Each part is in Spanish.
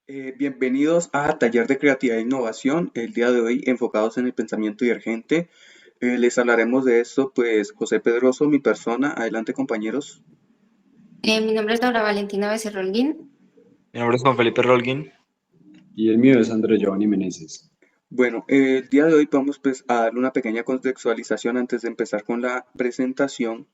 Bienvenidos a Taller de Creatividad e Innovación. El día de hoy enfocados en el pensamiento divergente. Les hablaremos de esto, pues José Pedroso, mi persona. Adelante, compañeros. Mi nombre es Laura Valentina Becerra Holguín. Mi nombre es Juan Felipe Rolguín. Y el mío es Andrés Giovanni Meneses. Bueno, el día de hoy vamos pues a darle una pequeña contextualización antes de empezar con la presentación.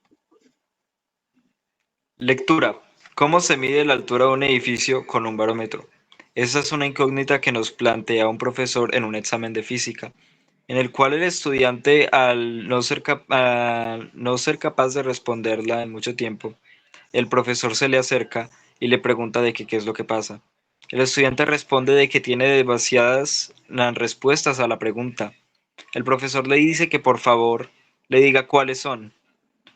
Lectura. ¿Cómo se mide la altura de un edificio con un barómetro? Esa es una incógnita que nos plantea un profesor en un examen de física, en el cual el estudiante, al no ser capaz de responderla en mucho tiempo, el profesor se le acerca y le pregunta de que qué es lo que pasa. El estudiante responde de que tiene demasiadas respuestas a la pregunta. El profesor le dice que por favor le diga cuáles son.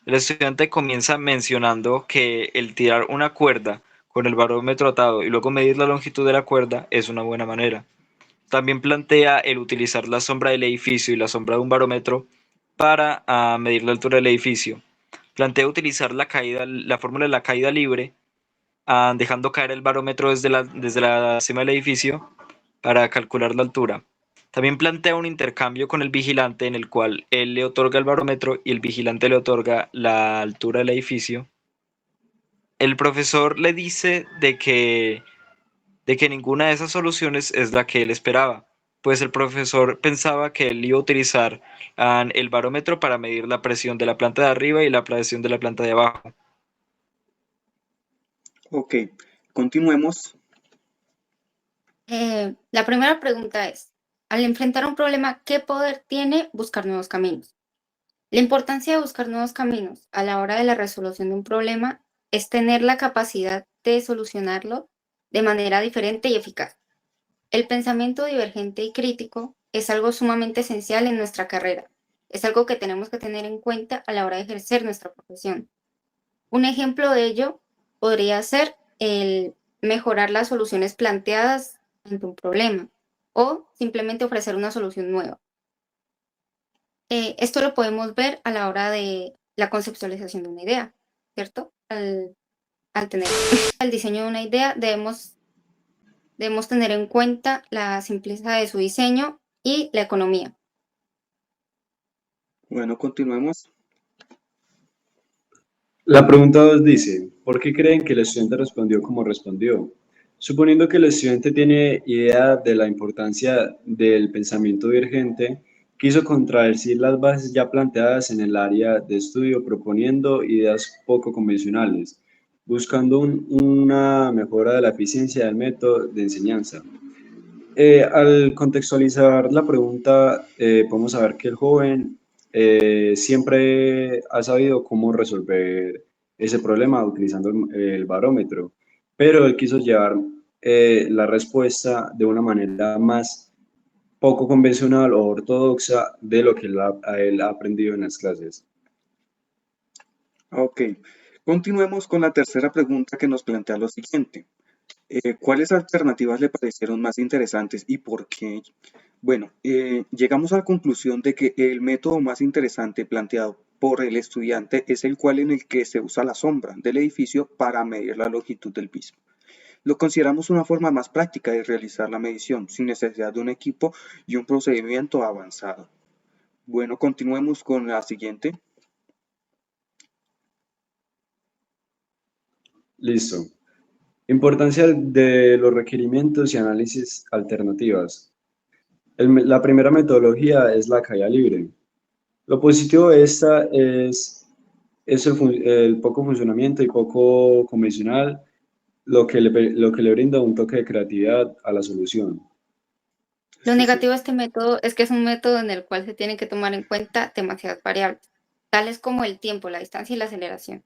El estudiante comienza mencionando que el tirar una cuerda con el barómetro atado y luego medir la longitud de la cuerda es una buena manera. También plantea el utilizar la sombra del edificio y la sombra de un barómetro para medir la altura del edificio. Plantea utilizar la fórmula de la caída libre, dejando caer el barómetro desde la cima del edificio para calcular la altura. También plantea un intercambio con el vigilante en el cual él le otorga el barómetro y el vigilante le otorga la altura del edificio. El profesor le dice de que ninguna de esas soluciones es la que él esperaba, pues el profesor pensaba que él iba a utilizar el barómetro para medir la presión de la planta de arriba y la presión de la planta de abajo. Ok, continuemos. La primera pregunta es, al enfrentar un problema, ¿qué poder tiene buscar nuevos caminos? La importancia de buscar nuevos caminos a la hora de la resolución de un problema es tener la capacidad de solucionarlo de manera diferente y eficaz. El pensamiento divergente y crítico es algo sumamente esencial en nuestra carrera. Es algo que tenemos que tener en cuenta a la hora de ejercer nuestra profesión. Un ejemplo de ello podría ser el mejorar las soluciones planteadas ante un problema o simplemente ofrecer una solución nueva. Esto lo podemos ver a la hora de la conceptualización de una idea, ¿cierto? Al tener el diseño de una idea debemos tener en cuenta la simpleza de su diseño y la economía. Bueno, continuemos. La pregunta 2 dice, ¿por qué creen que el estudiante respondió como respondió? Suponiendo que el estudiante tiene idea de la importancia del pensamiento divergente, quiso contradecir las bases ya planteadas en el área de estudio proponiendo ideas poco convencionales, buscando una mejora de la eficiencia del método de enseñanza. Al contextualizar la pregunta, podemos saber que el joven siempre ha sabido cómo resolver ese problema utilizando el barómetro, pero él quiso llevar la respuesta de una manera más poco convencional o ortodoxa de lo que él ha aprendido en las clases. Ok, continuemos con la tercera pregunta que nos plantea lo siguiente. ¿Cuáles alternativas le parecieron más interesantes y por qué? Bueno, llegamos a la conclusión de que el método más interesante planteado por el estudiante es el cual en el que se usa la sombra del edificio para medir la longitud del mismo. Lo consideramos una forma más práctica de realizar la medición sin necesidad de un equipo y un procedimiento avanzado. Bueno, continuemos con la siguiente. Listo. Importancia de los requerimientos y análisis alternativas. La primera metodología es la caída libre. Lo positivo de esta es el poco funcionamiento y poco convencional, lo que le brinda un toque de creatividad a la solución. Lo Esto negativo de este método es que es un método en el cual se tienen que tomar en cuenta demasiadas variables, tales como el tiempo, la distancia y la aceleración.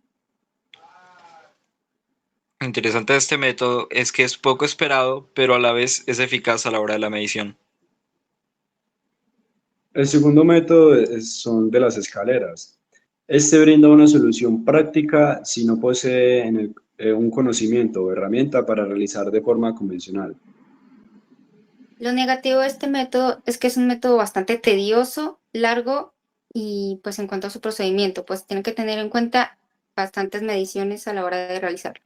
Lo interesante de este método es que es poco esperado, pero a la vez es eficaz a la hora de la medición. El segundo método son de las escaleras. Este brinda una solución práctica si no posee un conocimiento o herramienta para realizar de forma convencional. Lo negativo de este método es que es un método bastante tedioso, largo y pues en cuanto a su procedimiento, pues tienen que tener en cuenta bastantes mediciones a la hora de realizarlo.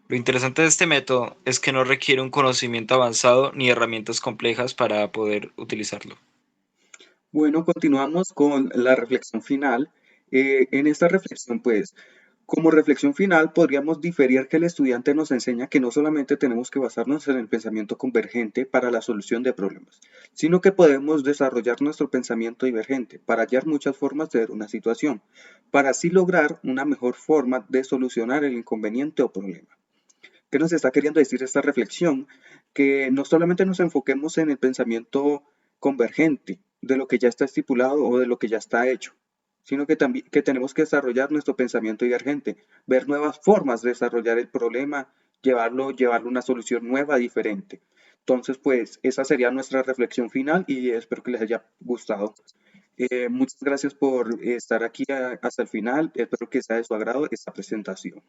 Lo interesante de este método es que no requiere un conocimiento avanzado ni herramientas complejas para poder utilizarlo. Bueno, continuamos con la reflexión final. En esta reflexión, pues, como reflexión final, podríamos diferir que el estudiante nos enseña que no solamente tenemos que basarnos en el pensamiento convergente para la solución de problemas, sino que podemos desarrollar nuestro pensamiento divergente para hallar muchas formas de ver una situación, para así lograr una mejor forma de solucionar el inconveniente o problema. ¿Qué nos está queriendo decir esta reflexión? Que no solamente nos enfoquemos en el pensamiento convergente de lo que ya está estipulado o de lo que ya está hecho, sino que también que tenemos que desarrollar nuestro pensamiento divergente, ver nuevas formas de desarrollar el problema, llevarlo a una solución nueva, diferente. Entonces, pues esa sería nuestra reflexión final y espero que les haya gustado. Muchas gracias por estar aquí hasta el final. Espero que sea de su agrado esta presentación.